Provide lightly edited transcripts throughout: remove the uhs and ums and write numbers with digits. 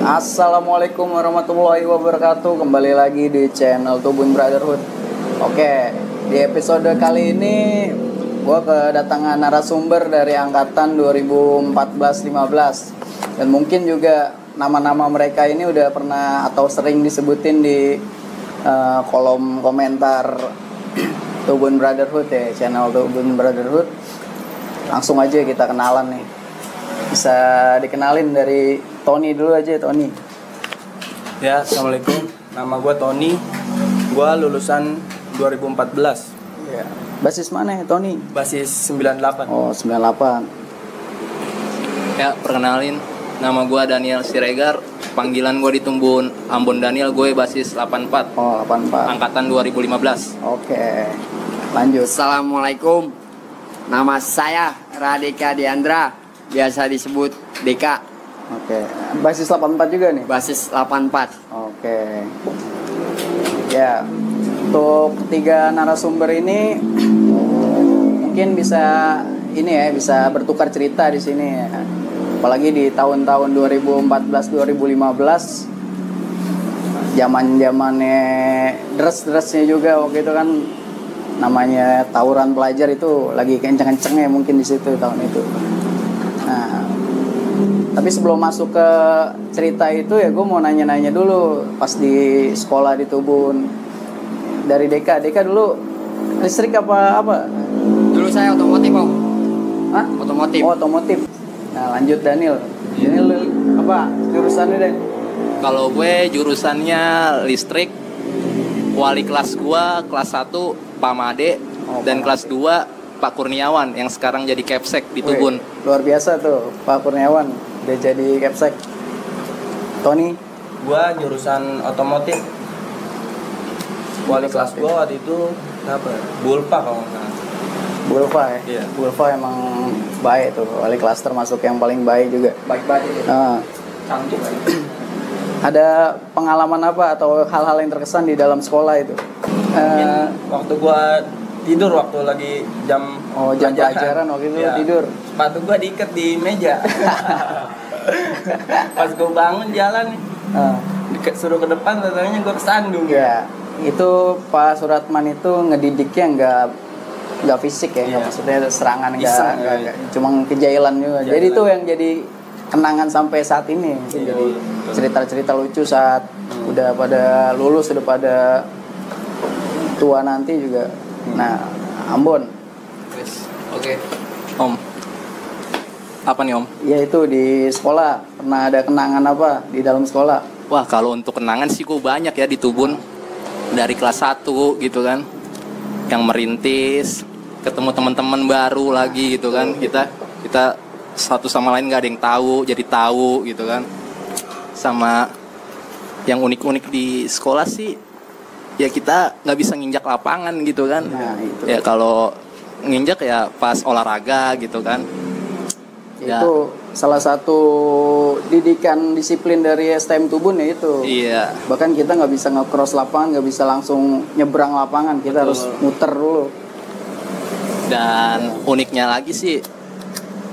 Assalamualaikum warahmatullahi wabarakatuh. Kembali lagi di channel Tubun Brotherhood. Oke, di episode kali ini gue kedatangan narasumber dari angkatan 2014-15. Dan mungkin juga nama-nama mereka ini udah pernah atau sering disebutin di kolom komentar Tubun Brotherhood ya, channel Tubun Brotherhood. Langsung aja kita kenalan nih. Bisa dikenalin dari Tony dulu aja, Tony. Ya, assalamualaikum. Nama gue Tony. Gue lulusan 2014. Ya. Basis mana ya, Tony? Basis 98. Oh, 98. Ya, perkenalin, nama gue Daniel Siregar. Panggilan gue di Tumbun Ambon Daniel. Gue basis 84. Oh, 84. Angkatan 2015. Oke. Lanjut. Assalamualaikum. Nama saya Radika Diandra, biasa disebut Deka. Oke. Basis 84 juga nih? Basis 84. Oke. Ya. Untuk ketiga narasumber ini mungkin bisa bisa bertukar cerita di sini ya. Apalagi di tahun-tahun 2014-2015, zaman-zamannya dress-dressnya juga waktu itu kan namanya tawuran pelajar itu lagi kenceng-kencengnya mungkin di situ tahun itu. Nah, tapi sebelum masuk ke cerita itu ya gue mau nanya-nanya dulu pas di sekolah di Tubun. Dari Deka dulu listrik apa? Dulu saya otomotif, Om. Hah? Otomotif. Oh, otomotif. Nah, lanjut Daniel. Daniel apa jurusannya, Dan? Kalau gue jurusannya listrik. Wali kelas gue kelas 1 Pak Made. Dan kelas 2 Pak Kurniawan yang sekarang jadi Kepsek di Tubun. Luar biasa tuh Pak Kurniawan udah jadi Kepsek. Tony? Gue jurusan otomotif. Wali kelas gue waktu itu apa? Bulpa kalau nggak salah. Bulpa ya? Iya. Bulpa emang baik tuh. Wali kelas termasuk yang paling baik juga. Baik-baik. Cantik. Ada pengalaman apa atau hal-hal yang terkesan di dalam sekolah itu? Waktu gue tidur waktu lagi jam pelajaran waktu itu ya, tidur. Sepatu gue diikat di meja. Pas gue bangun jalan suruh ke depan, katanya gue kesandung. Ya, itu Pak Suratman itu ngedidiknya nggak fisik ya, Iya. maksudnya serangan Iseng, nggak, cuma kejailan juga. Jadi itu yang jadi kenangan sampai saat ini. Iya, Jadi betul. cerita-cerita lucu saat udah pada lulus, udah pada tua nanti juga. Nah, Ambon. Oke. Om. Apa nih, Om? Ya itu di sekolah pernah ada kenangan apa di dalam sekolah? Wah, kalau untuk kenangan sih gue banyak ya di Tubun. Dari kelas 1 gitu kan. Yang merintis, ketemu teman-teman baru lagi gitu kan. Kita satu sama lain gak ada yang tahu, jadi tahu gitu kan. Sama yang unik-unik di sekolah sih, ya kita nggak bisa nginjak lapangan gitu kan. Nah, itu. Ya kalau nginjak ya pas olahraga gitu kan. Ya. Itu salah satu didikan disiplin dari STM Tubun ya itu. Iya. Bahkan kita nggak bisa nge-cross lapangan, nggak bisa langsung nyebrang lapangan, kita Betul. harus muter dulu. Dan uniknya lagi sih,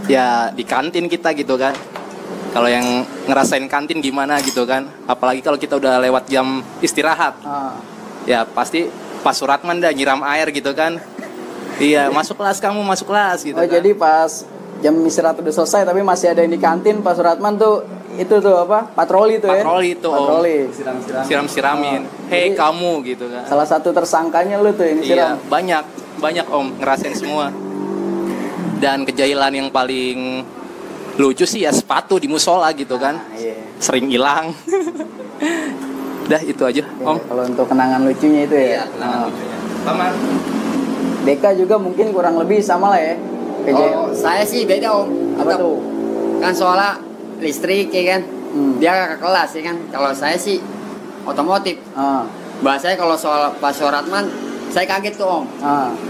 ya di kantin kita gitu kan. Kalau yang ngerasain kantin gimana gitu kan. Apalagi kalau kita udah lewat jam istirahat. Ya pasti Pak Suratman dah nyiram air gitu kan. Iya, masuk kelas kamu, masuk kelas gitu kan. Jadi pas jam istirahat udah selesai tapi masih ada yang di kantin, Pak Suratman tuh itu tuh apa? Patroli tuh ya. Patroli tuh, Om. Patroli. Siram-siramin. Jadi, Hei kamu gitu kan. Salah satu tersangkanya lu tuh ini Iya, siram. banyak Om, ngerasain semua. Dan kejailan yang paling lucu sih ya sepatu di musola gitu kan. Iya. Sering hilang. Dah itu aja, Oke, Om. kalau untuk kenangan lucunya itu ya. Kenangan lucunya. Paman. Deka juga mungkin kurang lebih sama lah ya. Oh, saya sih beda, Om. Apa Tetap. tuh? Kan soalnya listrik ya kan. Dia ke kelas ya kan. Kalau saya sih otomotif. Bahasanya kalau soal Pak Suratman, saya kaget tuh, Om.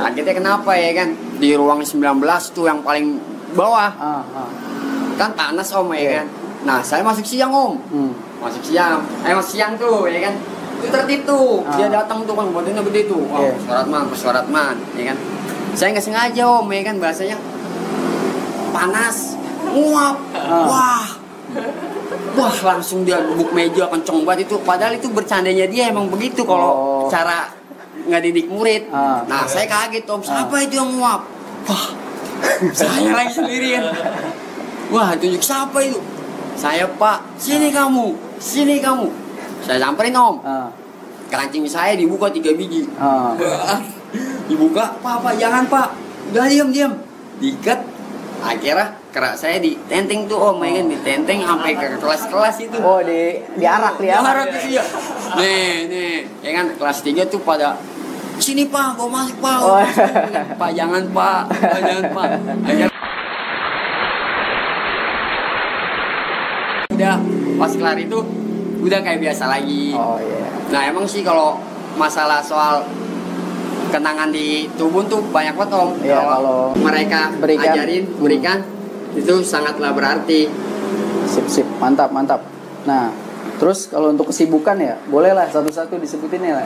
Kagetnya kenapa ya kan? Di ruang 19 tuh yang paling bawah. Kan panas, Om ya kan. Nah, saya masuk siang, Om. Masuk siang. Masuk siang tuh ya kan. Itu tertib tuh. Dia datang tuh kan badannya gede tuh. Oh, Pak Suratman, ya kan. Saya nggak sengaja, Om, ya kan, bahasanya panas, nguap, wah, wah langsung dia gebuk meja kenceng banget itu. Padahal itu bercandanya dia emang begitu kalau cara ngedidik murid. Nah saya kaget Om, siapa itu yang nguap? Wah saya lagi sendirian. Wah tunjuk siapa itu? Saya Pak, sini kamu. Saya samperin Om. Kerancing saya dibuka 3 biji. Dibuka, Pak, jangan Pak. Udah diam. Diikat. Akhirnya kerak saya ditenteng tuh Om, ya kan ditenteng sampai ke kelas-kelas itu. Oh, diarak itu ya. Nih, ya kan kelas 3 tuh pada sini Pak, mau masuk Pak. Pak jangan Pak. Akhirnya udah pas kelar itu udah kayak biasa lagi. Oh iya. Nah emang sih kalau masalah soal kenangan di Tubun tuh banyak banget Om. Iya, kalau mereka berikan itu sangatlah berarti. Sip, mantap. Nah, terus kalau untuk kesibukan ya, bolehlah satu-satu disebutin ya.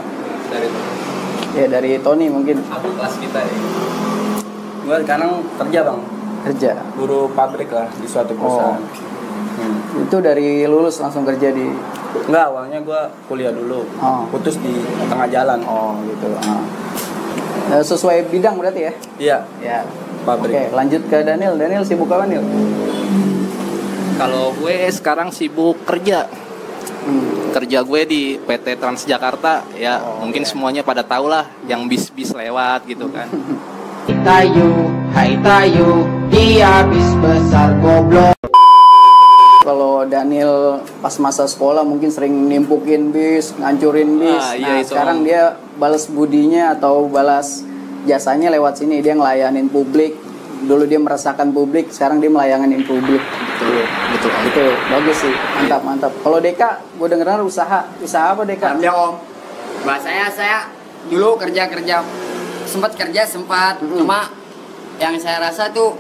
Dari Tony mungkin. Aku kelas kita ya. Gue sekarang kerja Bang. Kerja. Guru pabrik lah di suatu perusahaan. Itu dari lulus langsung kerja di? Enggak, awalnya gue kuliah dulu. Putus di tengah jalan. Oh gitu. Sesuai bidang berarti ya? Iya. Ya. Pabrik. Oke, lanjut ke Daniel. Daniel sibuk apa Daniel? Kalau gue sekarang sibuk kerja. Kerja gue di PT Transjakarta ya, mungkin semuanya pada tahu lah yang bis-bis lewat gitu kan. Hai Tayu, dia bis besar goblok. Kalau Daniel pas masa sekolah mungkin sering nimpukin bis, ngancurin bis. Iya, sekarang dia balas budinya atau balas jasanya lewat sini. Dia ngelayanin publik. Dulu dia merasakan publik, sekarang dia melayanin publik. Betul. Itu bagus sih, mantap. Kalau Deka, gue dengeran usaha apa Deka? Ya Om, bahasanya saya dulu kerja sempat cuma yang saya rasa tuh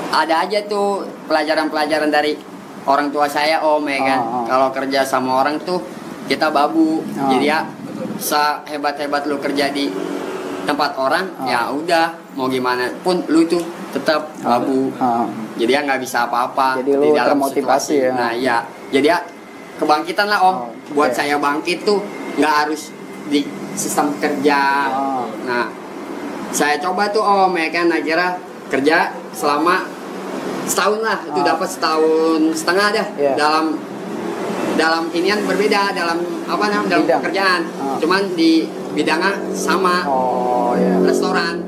ada aja tuh pelajaran dari orang tua saya Om ya kan. Kalau kerja sama orang tuh kita babu. Jadi ya sehebat-hebat lu kerja di tempat orang ya udah mau gimana pun lu tuh tetap babu. Jadi ya nggak bisa apa-apa di dalam motivasi ya. Nah ya jadi ya kebangkitan lah Om. Buat saya bangkit tuh nggak harus di sistem kerja. Nah saya coba tuh Om ya kan, akhirnya kerja selama setahun lah, itu dapat 1,5 tahun dah. Dalam inian berbeda, dalam dalam pekerjaan. Cuman di bidangnya sama. Restoran.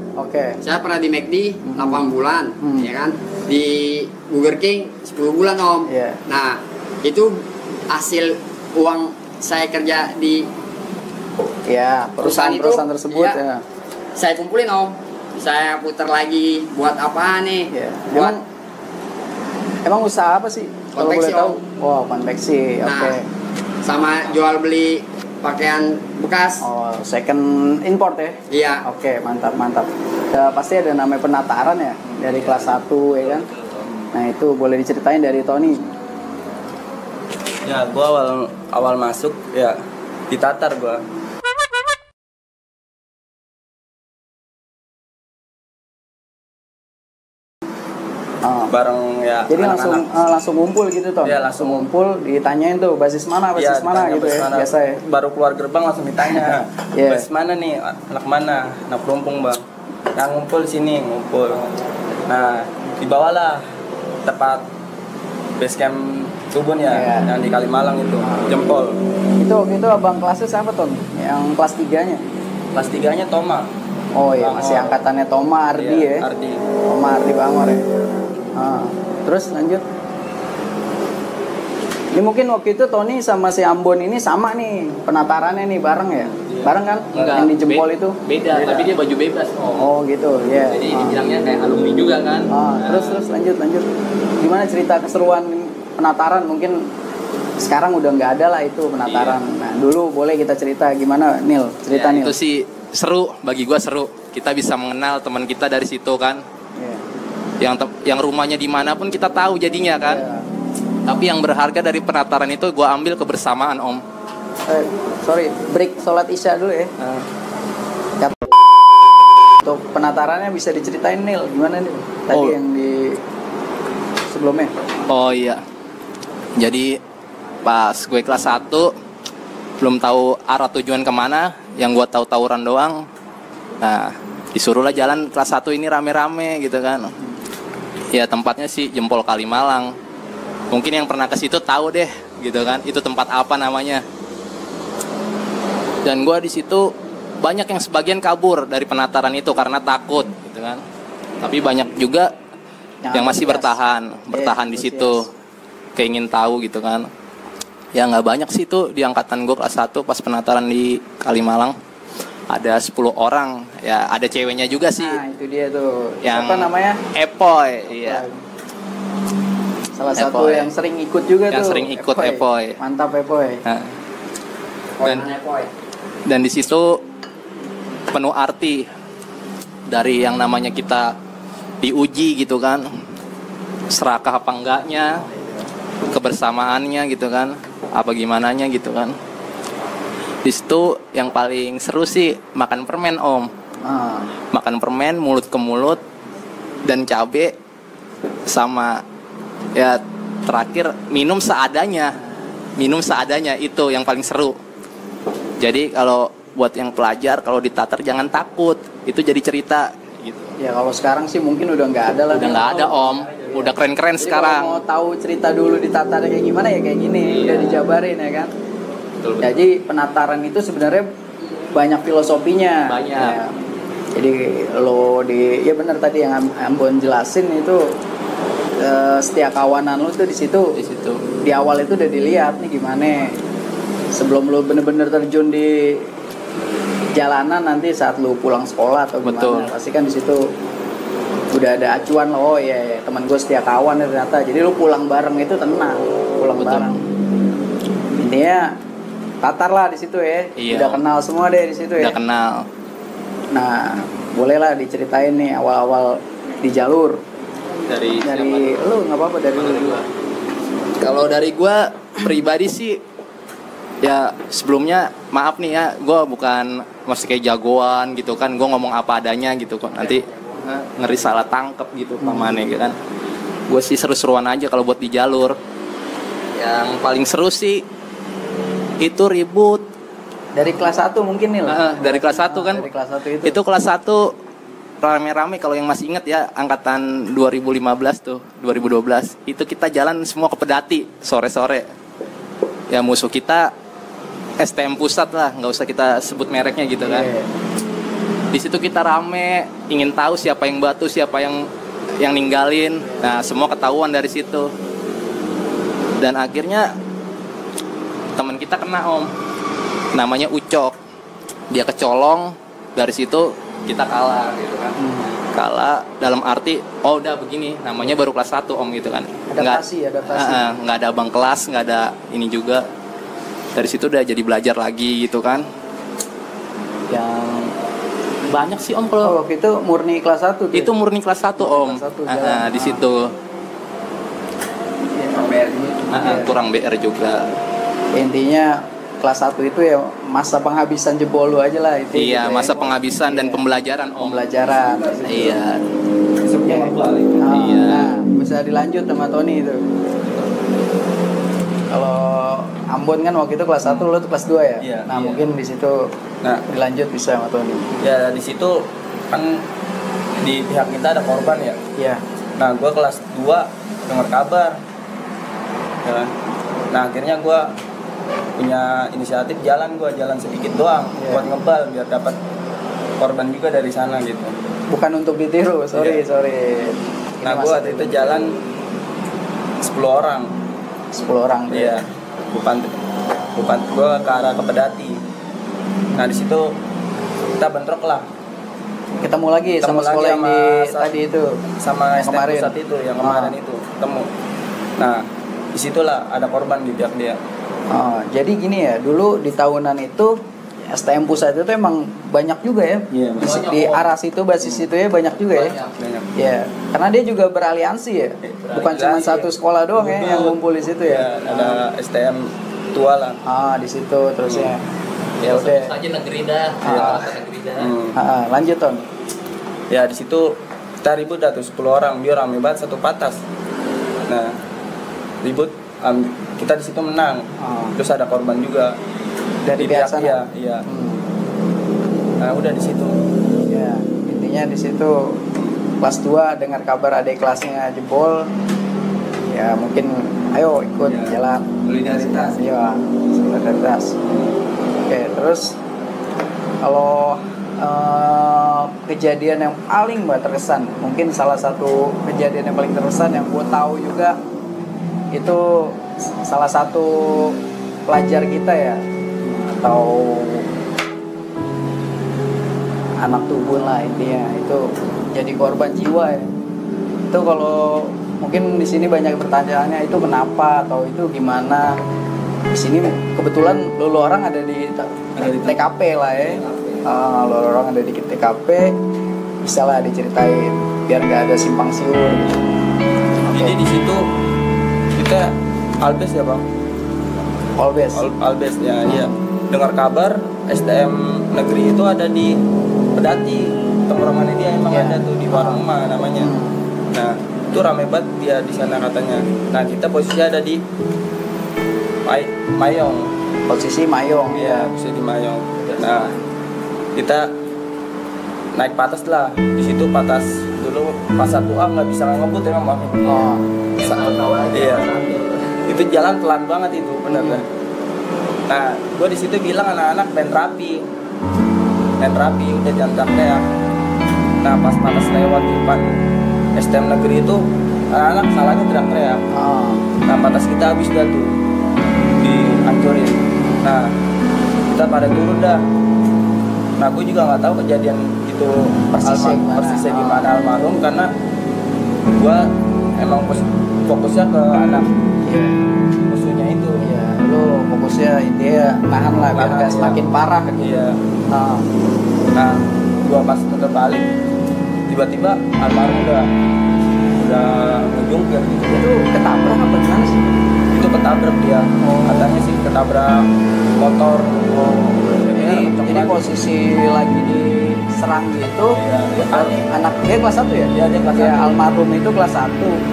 Saya pernah di McD 8 bulan, ya kan. Di Burger King 10 bulan Om. Nah itu hasil uang saya kerja di perusahaan tersebut ya. Saya kumpulin Om, saya putar lagi buat apa nih? Emang usaha apa sih? Kalau boleh tahu? Konveksi. Sama jual beli pakaian bekas. Second import ya? Iya. Oke, mantap. Pasti ada namanya penataran ya dari kelas 1 ya kan? Nah itu boleh diceritain dari Tony. Ya, gua awal masuk ya ditatar gua. Bareng ya. Jadi langsung ngumpul gitu Ton? Iya, langsung ngumpul, ditanyain tuh basis mana gitu ya biasa ya. Baru keluar gerbang langsung ditanya. Basis mana nih? Anak mana? Anak Pelumpung Bang. Yang ngumpul sini, ngumpul. Nah, dibawalah tepat base camp Tubun ya, yang di Kalimalang itu, Jempol. Itu abang kelasnya siapa Ton? Yang kelas 3-nya? Kelas 3-nya Toma. Oh iya, masih angkatannya Toma Ardi ya. Toma Ardi Bangor ya. Terus lanjut. Ini mungkin waktu itu Tony sama si Ambon ini sama nih penatarannya nih bareng ya? Bareng kan? Enggak, yang di Jempol itu? Beda, tapi dia baju bebas. Oh gitu, ya. Jadi dibilangnya kayak alumni juga kan. Terus lanjut. Gimana cerita keseruan penataran? Mungkin sekarang udah nggak ada lah itu penataran. Nah dulu boleh kita cerita gimana Nil? Cerita Nil. Itu sih seru, bagi gua seru. Kita bisa mengenal teman kita dari situ kan. Yang rumahnya dimanapun kita tahu jadinya kan. Tapi yang berharga dari penataran itu gue ambil kebersamaan Om. Break sholat isya dulu ya. Untuk penatarannya bisa diceritain Nil, gimana nih? Tadi yang di sebelumnya. Oh iya. Jadi pas gue kelas 1 belum tahu arah tujuan kemana, yang gue tahu tawuran doang. Nah, disuruhlah jalan kelas 1 ini rame-rame gitu kan. Ya tempatnya sih Jempol Kalimalang. Mungkin yang pernah ke situ tahu deh gitu kan, itu tempat apa namanya. Dan gue di situ banyak yang sebagian kabur dari penataran itu karena takut gitu kan. Tapi banyak juga yang masih bertahan di situ. Keingin tahu gitu kan. Ya nggak banyak sih itu di angkatan gue kelas 1 pas penataran di Kalimalang. Ada 10 orang. Ya ada ceweknya juga sih. Nah itu dia tuh. Yang Siapa namanya? Epoy. Iya. Salah satu yang sering ikut juga yang tuh. sering ikut Epoy. Mantap Epoy. Nah. Dan di situ penuh arti dari yang namanya kita diuji gitu kan. Serakah apa enggaknya, kebersamaannya gitu kan, apa gimananya gitu kan. Di situ yang paling seru sih makan permen Om. Makan permen mulut ke mulut dan cabe, sama ya terakhir minum seadanya itu yang paling seru. Jadi kalau buat yang pelajar kalau ditatar jangan takut, itu jadi cerita gitu. Ya kalau sekarang sih mungkin udah nggak ada lah. Udah nggak ada Om, udah keren-keren jadi sekarang. Kalau mau tahu cerita dulu ditatar kayak gimana ya kayak gini, udah dijabarin ya kan. Betul. Jadi penataran itu sebenarnya banyak filosofinya. Banyak. Ya. Jadi ya benar tadi yang Ambon jelasin itu setiap kawanan lu tuh di situ. Di awal itu udah dilihat nih gimana. Sebelum lu bener-bener terjun di jalanan nanti saat lu pulang sekolah atau gimana. Betul. Pasti kan di situ udah ada acuan lo. Oh ya teman gue setia kawan ternyata. Jadi lu pulang bareng itu tenang. Pulang Betul. bareng. Intinya tatar lah di situ ya. Iya. Udah kenal semua deh di situ ya. Udah kenal. Nah, bolehlah diceritain nih awal-awal di jalur. Dari Lu nggak apa-apa dari lu juga. Kalau dari gue pribadi sih, ya sebelumnya maaf nih ya, gue bukan masih kayak jagoan gitu kan, gue ngomong apa adanya gitu kan, nanti ngeri salah tangkep gitu pamannya gitu kan. Gue sih seru-seruan aja kalau buat di jalur. Yang paling seru sih itu ribut. Dari kelas 1 mungkin nih lah. Dari kelas 1 kan. Dari kelas 1 itu. Itu kelas 1 rame-rame kalau yang masih ingat ya, angkatan 2015 tuh, 2012. Itu kita jalan semua ke Pedati sore-sore. Ya musuh kita STM Pusat lah, nggak usah kita sebut mereknya gitu kan. Yeah. Di situ kita rame, ingin tahu siapa yang batu, siapa yang ninggalin. Nah, semua ketahuan dari situ. Dan akhirnya teman kita kena Om. Namanya Ucok. Dia kecolong, dari situ kita kalah gitu kan. Kalah dalam arti udah begini, namanya baru kelas 1 Om gitu kan. Adaptasi. Nggak ada abang kelas, nggak ada ini juga. Dari situ udah jadi belajar lagi gitu kan. Yang banyak sih Om kalau waktu itu murni kelas 1 tuh. Itu murni kelas 1 Om. Di situ. Kurang BR juga. Intinya kelas 1 itu ya masa penghabisan jebol lu aja lah itu. Iya, gitu masa ya. penghabisan dan pembelajaran Om. Pembelajaran. Iya. Iya. Nah, bisa dilanjut sama Tony itu. Kalau Ambon kan waktu itu kelas 1, lu tuh kelas 2 ya? Iya, Nah, iya. mungkin di situ dilanjut bisa sama Tony. Ya di situ kan di pihak kita ada korban ya. Iya. Nah gue kelas 2 dengar kabar. Ya. Nah akhirnya gue punya inisiatif jalan sedikit doang buat ngebal biar dapat korban juga dari sana gitu. Bukan untuk ditiru, sorry. Nah gue waktu itu jalan 10 orang. 10 orang tuh. Iya. Bukan gue ke arah ke Pedati. Nah di situ kita bentrok lah. Ketemu lagi sama sekolah yang tadi itu. Sama yang STM kemarin. Pusat itu yang kemarin itu ketemu. Nah disitulah ada korban di pihak dia. Oh, jadi gini ya, dulu di tahunan itu STM Pusat itu emang banyak juga ya. Iya, Di arah situ basis itu ya banyak juga ya. Banyak. Ya, karena dia juga beraliansi ya. Bukan cuma satu sekolah doang ya yang ngumpul di situ ya. Ada STM tua lah. Di situ terusnya. Ya udah. Saja negeri dah. Negeri dah. Lanjut Ton. Ya di situ kita ribut dah tuh 10 orang, dia rame banget satu patas. Nah ribut kita di situ menang. Terus ada korban juga dari pihak sana. Iya. Nah udah di situ. Ya intinya di situ kelas 2 dengar kabar adik kelasnya jebol, ya mungkin ayo ikut jalan. Solidaritas. Iya, solidaritas. Oke, terus kalau kejadian yang paling terkesan, mungkin salah satu kejadian yang paling terkesan yang gue tahu juga itu salah satu pelajar kita ya, atau anak tubun lah intinya, itu jadi korban jiwa ya. Itu kalau mungkin di sini banyak pertanyaannya, itu kenapa atau itu gimana. Di sini kebetulan lu orang ada di TKP lah ya. Lu orang ada di TKP, bisa lah diceritain biar nggak ada simpang siur gitu. Jadi di situ kita Albes ya bang. Albes ya, iya. Dengar kabar STM negeri itu ada di Pedati, tongkrongannya dia emang ada tuh di warung emak namanya. Nah itu rame banget dia di sana katanya. Nah kita posisi ada di Mayong. Posisi Mayong. Iya, posisi di Mayong. Nah kita naik patas lah. Di situ patas dulu pas 1A nggak bisa ngebut ya bang. Iya. Itu jalan pelan banget itu benar. Nah gue di situ bilang anak-anak main rapi udah jangan teriak. Nah pas patas lewat di depan STM negeri itu anak-anak salahnya teriak-teriak. Nah patas kita habis dah tuh dihancurin. Nah kita pada turun dah. Nah gue juga nggak tahu kejadian itu persisnya gimana almarhum, karena gue emang fokusnya ke anak musuhnya itu. Iya, lu fokusnya intinya nahan lah biar nggak semakin parah gitu. Iya. Nah gue pas muter balik tiba-tiba almarhum udah ngejungkir gitu. Itu ketabrak apa gimana sih? Itu ketabrak dia. Katanya sih ketabrak motor. Jadi posisi lagi diserang gitu. Anak dia kelas 1 ya? Iya, dia kelas 1. Almarhum itu kelas 1.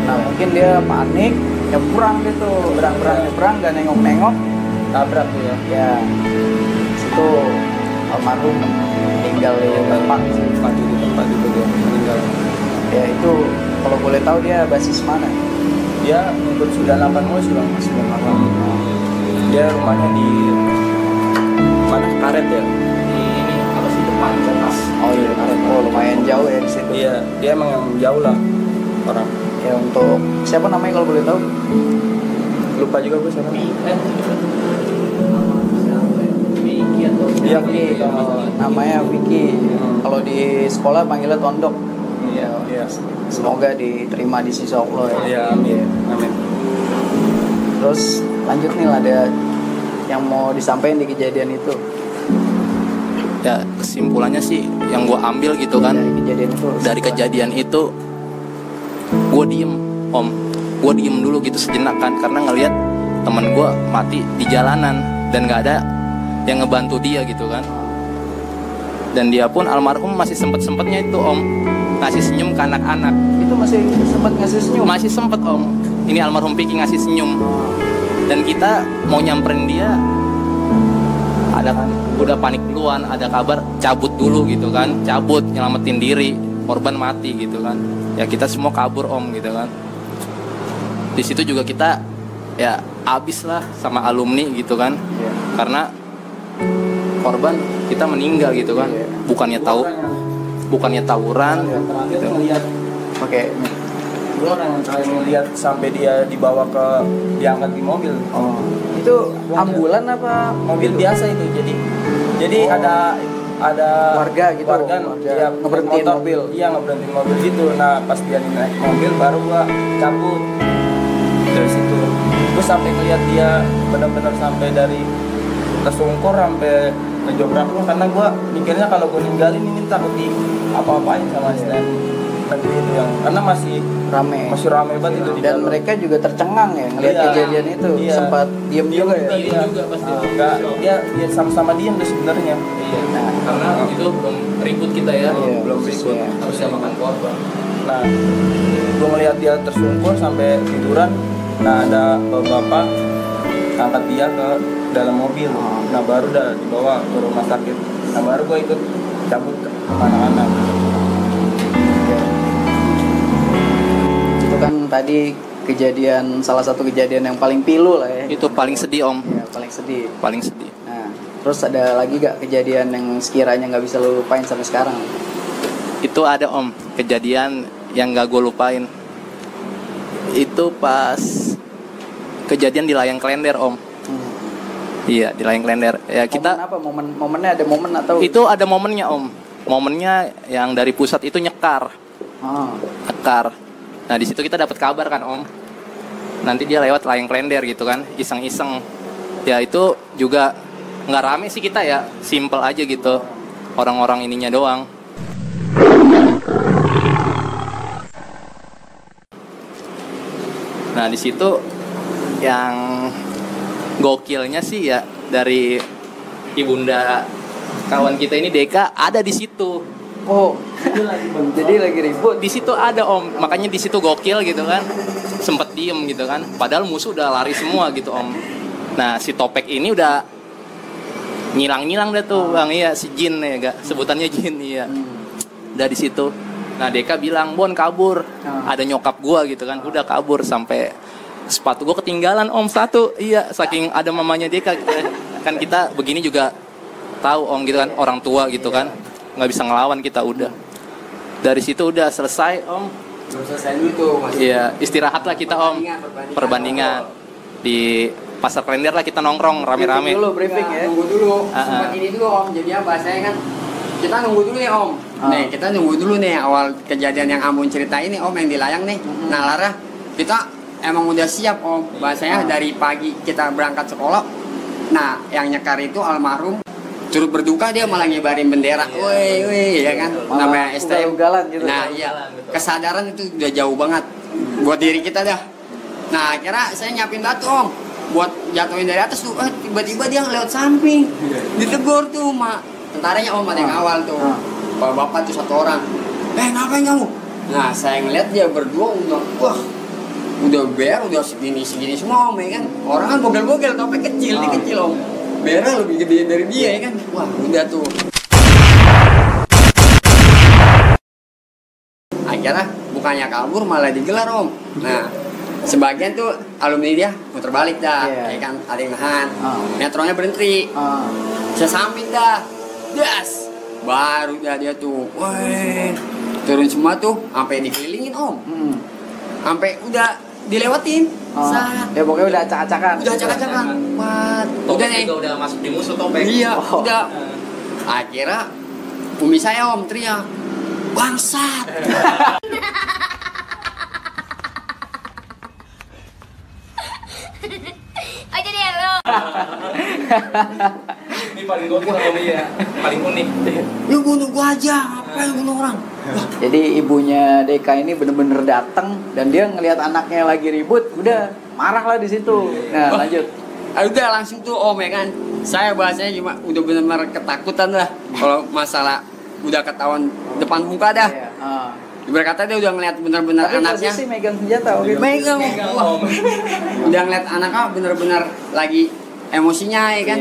Nah mungkin dia panik, nyebrang gitu, nyebrang gak nengok-nengok, tabrak tuh ya. Ya situ almarhum meninggal di tempat itu dia meninggal. Ya itu kalau boleh tahu dia basis mana? Dia ikut 98 mulai bang. Dia rumahnya di mana, Karet ya? Ini apa sih, depan Kompas. Oh iya, Karet. Oh lumayan jauh ya di situ. Iya, dia emang yang jauh lah orang. Ya untuk siapa namanya kalau boleh tahu? Lupa juga gue siapa. Vicky atau Iya, Vicky. Namanya Vicky. Kalau di sekolah panggilnya Tondok. Iya. Semoga diterima di sisi Allah ya. Iya, amin. Terus lanjut nih lah, ada yang mau disampaikan di kejadian itu. Ya kesimpulannya sih yang gue ambil gitu kan, dari kejadian itu gue diem dulu gitu sejenak kan, karena ngelihat temen gue mati di jalanan dan nggak ada yang ngebantu dia gitu kan. Dan dia pun almarhum masih sempetnya itu ngasih senyum ke anak-anak. Itu masih sempat ngasih senyum? Masih sempet ini almarhum Vicky ngasih senyum. Dan kita mau nyamperin dia, udah panik duluan, ada kabar cabut dulu gitu kan, nyelamatin diri, korban mati gitu kan. Ya kita semua kabur gitu kan. Di situ juga kita ya abis lah sama alumni gitu kan. Karena korban kita meninggal gitu kan. Bukannya tawuran gitu. Oke. Gue orang yang terakhir ngeliat sampai dia diangkat di mobil. Itu ambulan apa mobil biasa itu? Jadi ada warga gitu. Warga ya, ngeberhentiin mobil. Iya, ngeberhentiin mobil gitu. Nah pas dia naik mobil baru gua cabut dari situ. Gue sampai ngeliat dia benar-benar sampai dari Kesungkur sampai ke Jograklo, karena gue mikirnya kalau gue ninggalin ini takut di apa-apain sama STM negeri itu, yang karena masih rame banget itu. Dan mereka juga tercengang ya ngelihat kejadian itu. Sempat diem juga ya. Juga pasti. Enggak, dia sama-sama diem deh sebenarnya. Nah, karena itu belum ribut kita ya. Belum ribut. Harusnya makan korban. Nah, gue ngeliat dia tersungkur sampai tiduran, Nah ada bapak angkat dia ke dalam mobil. Nah baru udah dibawa ke rumah sakit. Nah baru gue ikut cabut ke anak-anak. Itu kan tadi salah satu kejadian yang paling pilu lah ya. Itu paling sedih om. Ya, paling sedih. Paling sedih. Nah, terus ada lagi gak kejadian yang sekiranya nggak bisa lo lupain sampai sekarang? Itu ada om, kejadian yang gak gue lupain. Itu pas kejadian di Layang Klender om. Iya, di Layang Klender. Ya kita. Momen apa? Momennya ada momen atau? Itu ada momennya om. Momennya yang dari pusat itu nyekar. Nyekar. Nah di situ kita dapat kabar kan om. Nanti dia lewat Layang Klender gitu kan, iseng-iseng. Ya itu juga nggak rame sih kita ya, simple aja gitu. Orang-orang ininya doang. Nah di situ yang gokilnya sih ya dari ibunda kawan kita ini Deka ada di situ. Oh, jadi lagi ribut. Di situ ada om, makanya di situ gokil gitu kan. Sempet diem gitu kan. Padahal musuh udah lari semua gitu om. Nah si Topek ini udah ngilang-ngilang deh tuh bang, iya si Jin ya gak, sebutannya Jin iya. Udah di situ. Nah Deka bilang Bon kabur, ada nyokap gua gitu kan, udah kabur sampai sepatu gua ketinggalan om satu, iya saking ada mamanya Deka gitu. Kan kita begini juga tahu om gitu kan, orang tua gitu kan, nggak bisa ngelawan kita udah. Dari situ udah selesai om. Selesai dulu tuh mas. Iya istirahat lah kita om. Perbandingan di Pasar Klender lah kita nongkrong rame-rame. Briefing ya. Nunggu dulu. Sempat ini dulu om. Jadi apa? Saya kan kita nunggu dulu nih om. Nih kita nunggu dulu nih awal kejadian yang Ambon cerita ini om yang di Layang nih. Nah Lara kita emang udah siap om. Bahasanya dari pagi kita berangkat sekolah. Nah yang nyekar itu almarhum. Turut berduka dia malah ngibarin bendera. Woi ya kan. Namanya STM. Gitu. Nah iya. Kesadaran itu udah jauh banget buat diri kita dah. Nah akhirnya saya nyiapin batu om. Buat jatuhin dari atas tuh, tiba-tiba dia lewat samping, ditegur tuh mak tentaranya om ada yang awal tuh, bapak tuh satu orang, ngapain kamu? Nah saya ngeliat dia berdua udah segini semua om ya kan, orang kan bogel-bogel Topek kecil, dia kecil om, Bera lebih gede dari dia ya kan, wah udah tuh. Akhirnya bukannya kabur malah digelar om, nah. Sebagian tuh alumni dia muter balik dah, ya kan ada yang nahan, metronya berhenti, saya samping dah, das, baru dah dia tuh, turun semua tuh, sampai dikelilingin om, sampai udah dilewatin, ya pokoknya udah acak-acakan, udah nih, udah masuk di musuh Topek, iya, udah, akhirnya umi saya om teriak, bangsat. Aja deh lo. Ini paling gokil om ya, paling unik. Lu bunuh gua aja, apa yang bunuh orang? Jadi ibunya Deka ini bener-bener datang dan dia ngelihat anaknya lagi ribut, udah marah lah di situ. Nah lanjut. Udah langsung tuh om ya kan. Saya bahasanya cuma udah benar-benar ketakutan lah. Kalau masalah udah ketahuan depan muka dah. Berkata dia udah ngeliat benar-benar anaknya. Tapi megang senjata oke. Megang. Udah ngeliat anaknya benar-benar lagi emosinya ya kan.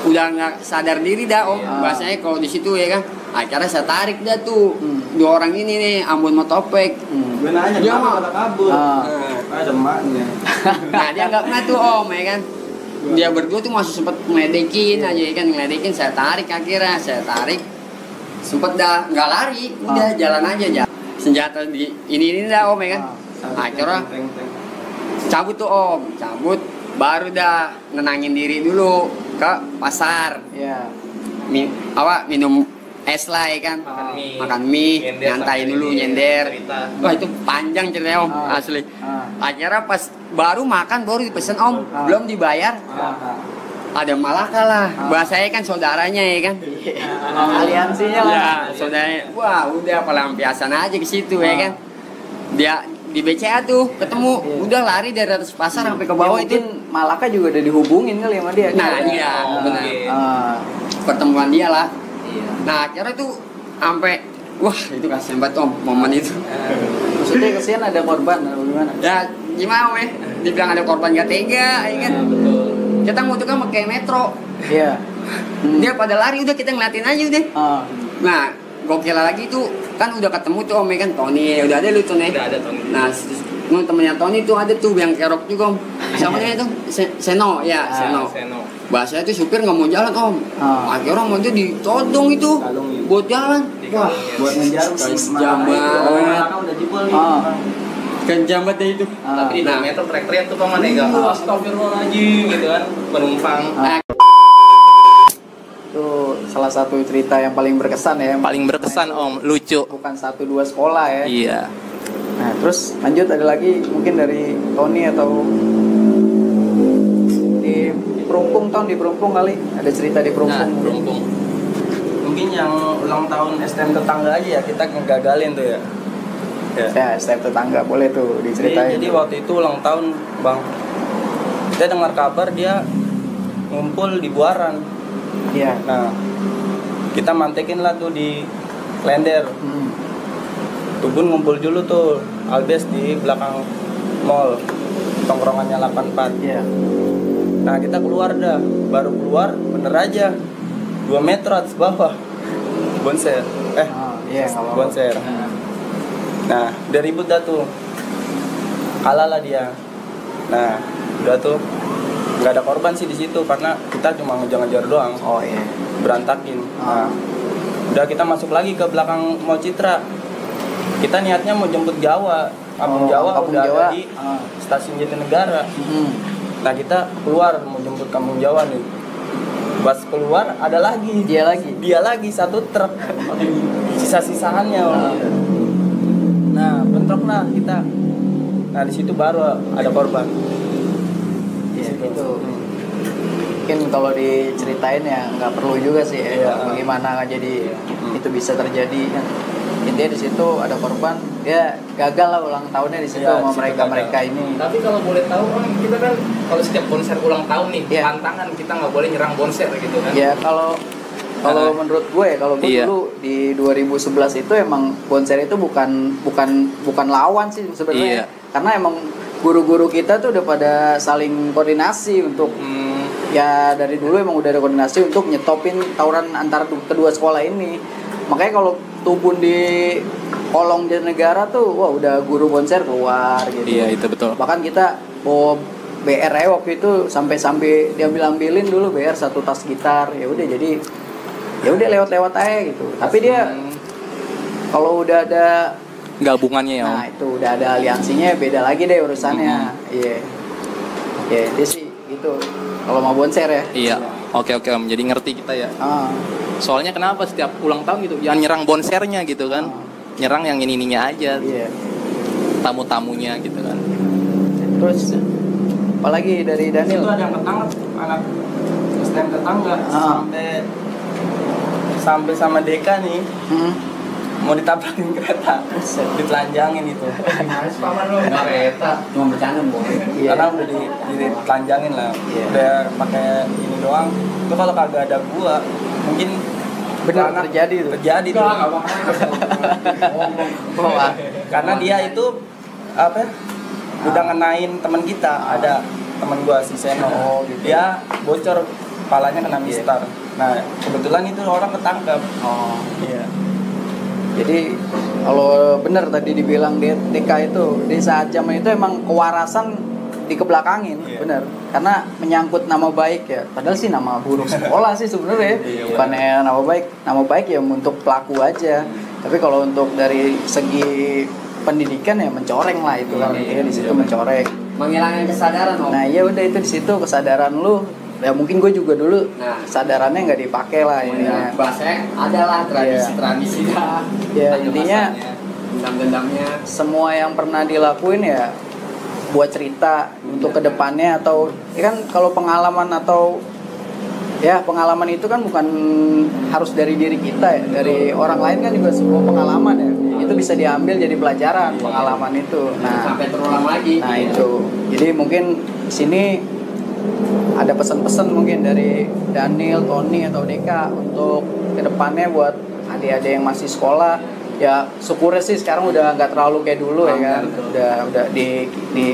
Udah nggak sadar diri dah om. Bahasanya kalau di situ ya kan. Akhirnya saya tarik dah tuh. Dua orang ini nih Ambon sama Topek. Gue nanya dia mau kata kabur. Ada emaknya. Nah dia nggak pernah tuh om ya kan. Dia berdua tuh masih sempat ngeledekin aja ya kan, ngeledekin. Saya tarik akhirnya, sempet dah nggak lari, udah jalan aja. Senjata di ini dah om ya kan. Akhirnya cabut tuh om, baru dah nenangin diri dulu ke pasar. Minum es lah ya kan, makan mie, nyantai dulu nyender. Wah itu panjang ceritanya om, asli. Akhirnya pas baru makan baru dipesen om, belum dibayar. Ada Malaka lah, bahasanya kan saudaranya ya kan. Aliansinya lah. Ya, saudaranya. Wah, udah pelampiasan aja ke situ ya kan. Dia di BCA tuh ketemu, udah lari dari atas pasar sampai ke bawah itu. Malaka juga udah dihubungin kali sama dia. Nah, iya, benar. Pertemuan dia lah. Nah, akhirnya tuh sampai Wah itu kasihan banget om momen itu. Maksudnya kesian ada korban atau gimana? Ya gimana weh? Dibilang ada korban gak tega, ya kan? Betul. Kita mau tukang pakai metro. Iya. Dia pada lari udah kita ngeliatin aja udah. Nah gokil lagi tuh kan udah ketemu tuh om ya kan Tony udah ada lu tuh nih. Udah ada Tony. Nah temennya Tony tuh ada tuh yang kerok juga om. Siapa namanya tuh? Seno ya Seno. Bahasanya tuh supir nggak mau jalan om. Akhirnya orang mau ditodong itu buat jalan. Wah buat ngejar kejam banget. Udah jebol nih. Kejam banget itu. Tapi di metro teriak-teriak tuh paman ya, astagfirullahaladzim gitu kan penumpang. Itu salah satu cerita yang paling berkesan ya. Paling berkesan om, lucu. Bukan 1-2 sekolah ya. Iya. Nah terus lanjut ada lagi mungkin dari Tony atau di Perumpung di Perumpung kali ada cerita di Perumpung. Nah, Perumpung. Mungkin yang ulang tahun STM tetangga aja ya kita ngegagalin tuh ya. Ya STM tetangga boleh tuh diceritain. Jadi waktu itu ulang tahun bang, kita dengar kabar dia ngumpul di Buaran. Iya. Nah kita mantekin lah tuh di Klender. Tubun ngumpul dulu tuh Albes di belakang mall tongkrongannya 84. Iya. Nah kita keluar dah, baru keluar bener aja 2 meter atas bawah bonser. Iya bonser. Nah udah ribut dah tuh, kalah lah dia. Nah udah tuh nggak ada korban sih di situ karena kita cuma ngejar-ngejar doang. Oh iya. Berantakin. Nah udah kita masuk lagi ke belakang Mall Citra. Kita niatnya mau jemput Jawa, Kampung Jawa udah Jawa. ada di stasiun Jatinegara. Nah kita keluar mau jemput Kampung Jawa nih. Pas keluar ada lagi. Dia lagi satu truk. Sisa-sisaannya. Nah bentrok lah kita. Nah di situ baru ada korban. Iya gitu. Mungkin kalau diceritain ya nggak perlu juga sih ya. Bagaimana jadi itu bisa terjadi kan. Intinya di situ ada korban, dia gagal lah ulang tahunnya di situ sama mereka ini. Tapi kalau boleh tahu om, kita kan kalau setiap konser ulang tahun nih, tantangan kita nggak boleh nyerang bonser gitu kan? Ya kalau menurut gue kalau gue dulu di 2011 itu emang bonser itu bukan lawan sih sebenarnya. Karena emang guru-guru kita tuh udah pada saling koordinasi untuk ya dari dulu emang udah ada koordinasi untuk nyetopin tawuran antara kedua sekolah ini. Makanya kalau Tubun di kolong Jatinegara tuh wah udah guru bonser keluar gitu. Iya itu betul. Bahkan kita bawa BR waktu itu sampai diambilin dulu BR 1 tas gitar. Ya udah jadi ya udah lewat aja gitu. Tapi dia kalau udah ada gabungannya ya. Nah, itu udah ada aliansinya beda lagi deh urusannya. Iya. Ya, itu sih gitu. Kalau mau bonser ya. Iya. Oke om, jadi ngerti kita ya. Soalnya kenapa setiap ulang tahun gitu, yang nyerang bonsernya gitu kan, nyerang yang ininya aja, tamu-tamunya gitu kan. Terus, apalagi dari Daniel? Itu ada yang ketangkep anak STM tetangga sampai sama Deka nih, mau ditabrakin kereta, ditelanjangin itu. Kereta, cuma bercanda boleh. Karena udah ditelanjangin lah, udah pakai ini doang. Itu kalau kagak ada gua, mungkin benar terjadi tuh. Karena dia itu apa? Udah ngenain teman kita, ada teman gua si Seno. Gitu. Dia bocor kepalanya kena mistar. Nah, kebetulan itu orang ketangkep. Iya. Jadi kalau benar tadi dibilang DK itu di saat zaman itu emang kewarasan dikebelakangin, benar. Karena menyangkut nama baik ya. Padahal sih nama buruk sekolah sih sebenarnya. Bukannya nama baik ya untuk pelaku aja. Tapi kalau untuk dari segi pendidikan ya mencoreng lah itu kan. Ya di situ mencoreng. Menghilangkan kesadaran om. Nah, ya udah itu di situ kesadaran lu. Ya mungkin gue juga dulu kesadarannya nggak dipakai lah ininya. Bahasanya adalah tradisi dah. Ya intinya dendam-dendamnya. Semua yang pernah dilakuin ya buat cerita untuk kedepannya atau ya kan kalau pengalaman atau ya pengalaman itu kan bukan harus dari diri kita ya, dari orang lain kan juga semua pengalaman ya itu bisa diambil jadi pelajaran pengalaman itu. Nah sampai terulang lagi. Nah itu jadi mungkin sini ada pesan-pesan mungkin dari Daniel, Tony atau Deka untuk kedepannya buat adik-adik yang masih sekolah ya syukurnya sih sekarang udah nggak terlalu kayak dulu ya kan. Udah di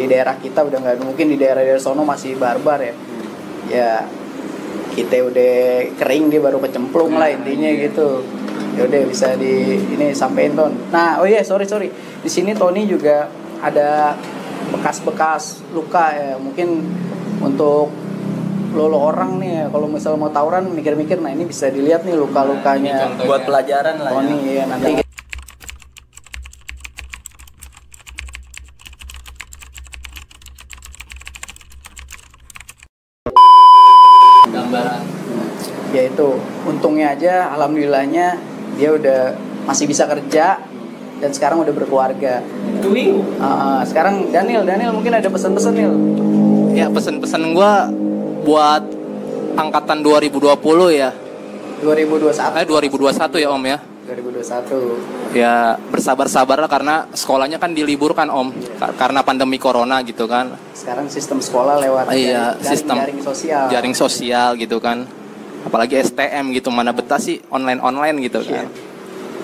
daerah kita udah nggak, mungkin di daerah sono masih barbar ya. Ya kita udah kering, dia baru kecemplung lah intinya gitu. Ya udah bisa ini sampein Ton. Nah, oh iya sorry. Di sini Tony juga ada bekas-bekas luka ya. Mungkin untuk lo orang nih ya, kalau misal mau tawuran mikir-mikir, nah ini bisa dilihat nih luka-lukanya. Buat pelajaran lah Tony ya nanti. Gambaran. Ya itu, untungnya aja, alhamdulillahnya dia udah masih bisa kerja dan sekarang udah berkeluarga. Sekarang Daniel mungkin ada pesan-pesan Nil. Ya pesan-pesan gue buat angkatan 2020 ya. 2021 ya Om ya. 2021. Ya bersabar-sabarlah karena sekolahnya kan diliburkan Om, karena pandemi corona gitu kan. Sekarang sistem sekolah lewat sistem jaring sosial gitu kan. Apalagi STM gitu, mana betah sih online gitu kan.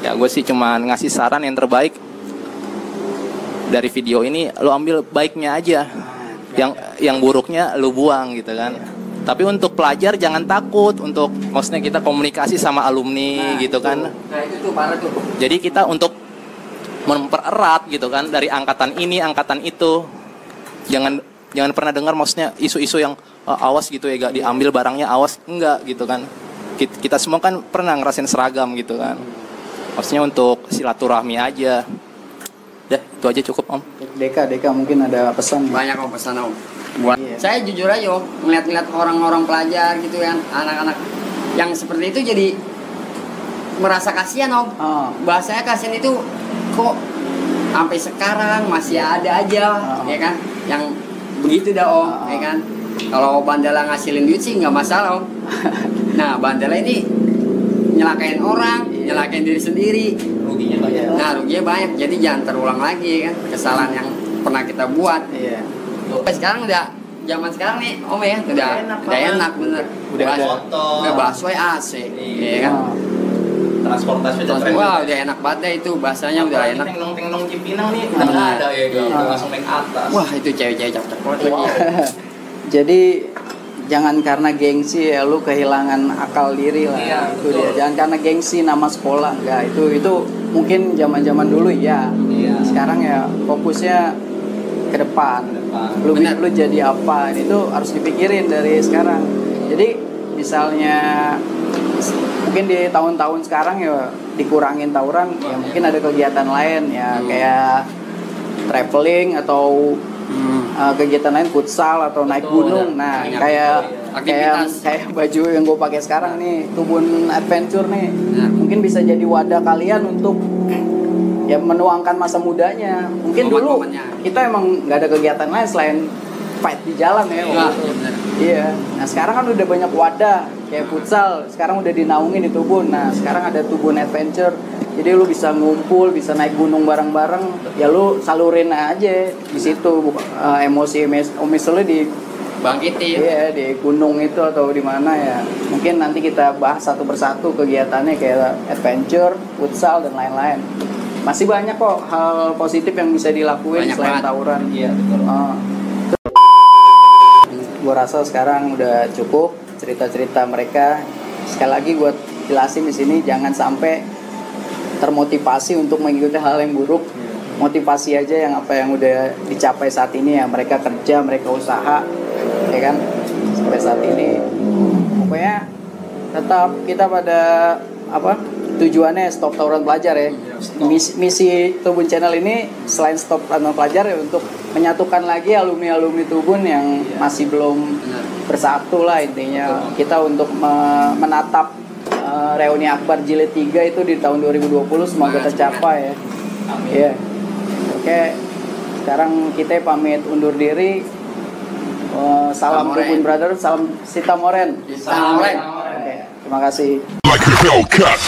Ya gue sih cuma ngasih saran yang terbaik dari video ini, lo ambil baiknya aja, yang buruknya lo buang gitu kan. Tapi untuk pelajar jangan takut, untuk maksudnya kita komunikasi sama alumni gitu kan. Nah itu tuh parah tuh. Jadi kita untuk mempererat gitu kan, dari angkatan ini angkatan itu, jangan pernah dengar maksudnya isu-isu yang awas gitu ya, gak diambil barangnya, awas enggak gitu kan. Kita semua kan pernah ngerasain seragam gitu kan. Maksudnya untuk silaturahmi aja. Ya itu aja cukup Om. Deka mungkin ada pesan. Banyak Om pesan Om. Buat saya jujur aja Om, ngeliat orang-orang pelajar gitu kan, anak-anak yang seperti itu jadi merasa kasihan Om. Bahasanya kasihan itu kok sampai sekarang masih ada aja, ya kan? Yang begitu dah Om, ya kan? Kalau Bandela ngasilin duit sih nggak masalah Om. Nah Bandela ini nyelakain orang, nyelakain diri sendiri. Ruginya banyak. Nah ruginya banyak, jadi jangan terulang lagi kan kesalahan yang pernah kita buat. Sekarang udah zaman sekarang nih Om ya, udah enak bener. Udah bakso AC, ya kan? Transportasi wah udah enak banget deh itu, bahasanya udah enak. Tengnong Cipinang nih udah nggak ada ya, langsung naik atas. Wah itu cewek-cewek cakep lagi. Jadi jangan karena gengsi ya lu kehilangan akal diri lah. Itu dia. Jangan karena gengsi nama sekolah, enggak. Itu mungkin zaman-zaman dulu ya. Sekarang ya fokusnya ke depan. Lu jadi apa? Itu harus dipikirin dari sekarang. Jadi misalnya mungkin di tahun-tahun sekarang ya dikurangin tawuran, ya mungkin ada kegiatan lain ya, kayak traveling atau kegiatan lain, futsal atau naik gunung. Nah kayak baju yang gue pakai sekarang nih, Tubun Adventure nih, mungkin bisa jadi wadah kalian untuk ya menuangkan masa mudanya. Mungkin dulu kita emang nggak ada kegiatan lain selain fight di jalan ya. Iya. Nah sekarang kan udah banyak wadah kayak futsal, sekarang udah dinaungin di Tubun. Nah sekarang ada Tubun Adventure, jadi lu bisa ngumpul, bisa naik gunung bareng-bareng. Ya lu salurin aja di situ emosi lu di bangkitin. Iya di gunung itu atau di mana ya. Mungkin nanti kita bahas satu persatu kegiatannya kayak adventure, futsal dan lain-lain. Masih banyak kok hal positif yang bisa dilakuin selain tawuran. Iya betul. Gue rasa sekarang udah cukup cerita-cerita mereka. Sekali lagi gue jelasin di sini, jangan sampai termotivasi untuk mengikuti hal yang buruk. Motivasi aja yang apa yang udah dicapai saat ini ya, mereka kerja, mereka usaha, ya kan, sampai saat ini. Pokoknya tetap kita pada tujuannya stop tawuran pelajar ya. Misi Tubun Channel ini selain stop tawuran pelajar ya, untuk menyatukan lagi alumni-alumni Tubun yang masih belum bersatu lah intinya. Kita untuk menatap reuni akbar jilid 3 itu di tahun 2020 semoga tercapai ya. Iya. Oke. Sekarang kita pamit undur diri. Salam Tubun Brother, salam Sitamoren. Sitamoren. Oke, terima kasih. Like a Hellcat.